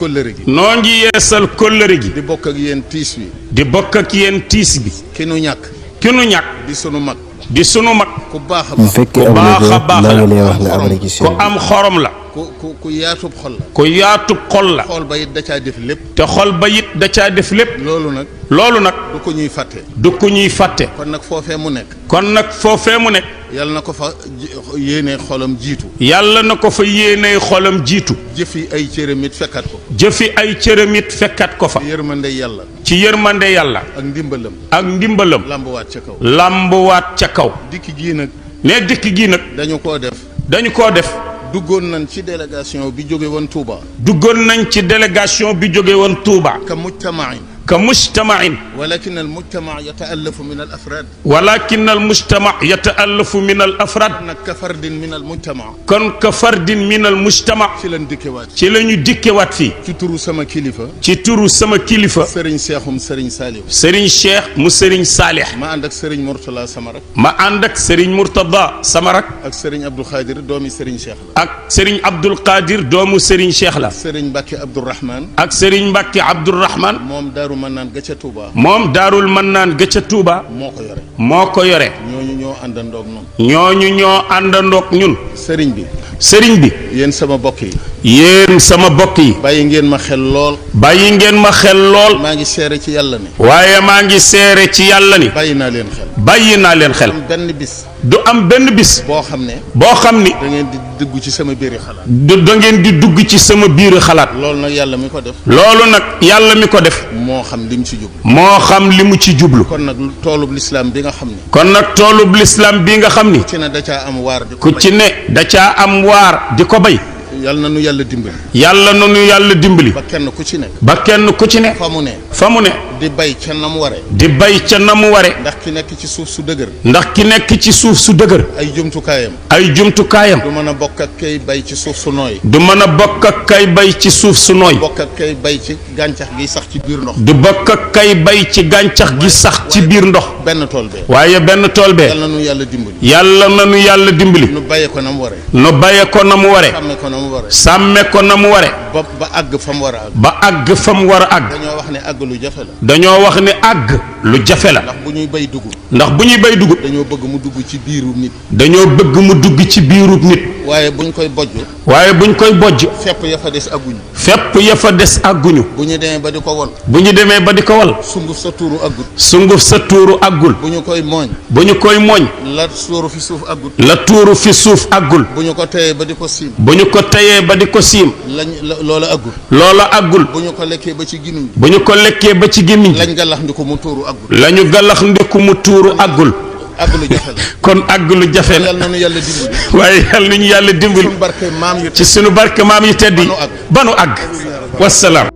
kóllëre gi noo ngi yeesal kóllëre gi di bokk ak yéen tiis wi di bokk ak yéen tiis bi ki nu ñàkk di sunu mag ku baax a bu baax fekkee ku baax a baax maa ngi lay la wax nga abonné ci ku chaîne bi. am xorom la ku yaatub xol la ku yaatub xol la xool ba it da caa def lépp te xol ba it da caa def lépp loolu nag du ko ñuy fàtte du ko ñuy fàtte kon nag foofee mu nekk kon nag foofee mu nekk yàlla na ko fa yéene xolam jiitu yàlla na ko fa yéenee xolam jiitu jëfi ay cëram it fekkat ko jëfi ay cëramit fekkat ko fa yërmande yàlla ci yërmande yàlla ak ndimbalam ndimbalam lambuwaat ca kaw lambuwaat ca kaw dikk gii nag ne dikk gi nag dañu koo def duggoon nañ ci délégation bi jóge woon Touba duggoon nañ ci délégation bi jóge woon Touba ka mujtamain ولكن المجتمع يتألف من الأفراد ولكن المجتمع يتألف من الأفراد كفرد من المجتمع كن كفرد من المجتمع ci lañu dikkewaat fii ci turu sama kilifa ci turu sama kilifa Serigne Cheikhum Serigne Salih Serigne Cheikh mu Serigne Salih ma ànd ak Serigne Mourtala sama rak ma ànd ak Serigne Mourtada sama rak ak Serigne Abdou Khadir doomi Serigne Cheikh la ak Serigne Abdul Qadir doomu Serigne Cheikh la Serigne Mbacke Abdourahman ak Serigne Mbacke Abdourahman moom Daaru Manaan ga ca Touba moom Daarul Mannaan ga ca Touba moo ko yore ñooñu ñoo àndandoog ñun sëriñ bi yéen sama bokk yi bàyyi ngeen ma xel lool maa ngi seere ci yàlla ni waaye maa ngi seere ci yàlla ni bàyyi naa leen xel benn bis du am benn bis boo xam ni da ngeen di dugg ci sama biiri xalaat da ngeen di dugg ci sama biiri xalaat loolu nag yàlla mi ko def moo xam li mu ci jublu kon nag toolub lislaam bi nga xam ni ku ci ne da caa am waar di ko bay yàlla na nu yàlla dimbali ba kenn ku ci ne fa mu ne di bay ca na mu ware ndax ki nekk ci suuf su dëgër ay jumtukaayam du mën a bokk ak kay bay ci suuf su nooy bokk ak kay bay ci gàncax gi sax ci biir ndox benn tool bee yàlla na nu yàlla dimbali nu bayee ko na mu ware sàmme ko na mu ware ba àgg fa mu war a àgg dañoo wax ne àgg lu jafe la ndax bu ñuy bay dugub dañoo bëgg mu dugg ci biirub nit waaye buñ koy bojj fepp ya fa des àgguñu bu ñu demee ba di ko wal sunguf sa tuuru àggul bu ñu koy mooñ la tuuru fi suuf àggul bu ñu ko teyee ba di ko siim loola àggul bu ñu ko lekkee ba ci gémmiñ lañu gàllax ndiku mu tuuru àggul kon àgg lu jafe la waaye yàlla nañu yàlla dimbali ci sunu barke maam yi tedd yi ba nu àgg wasalaam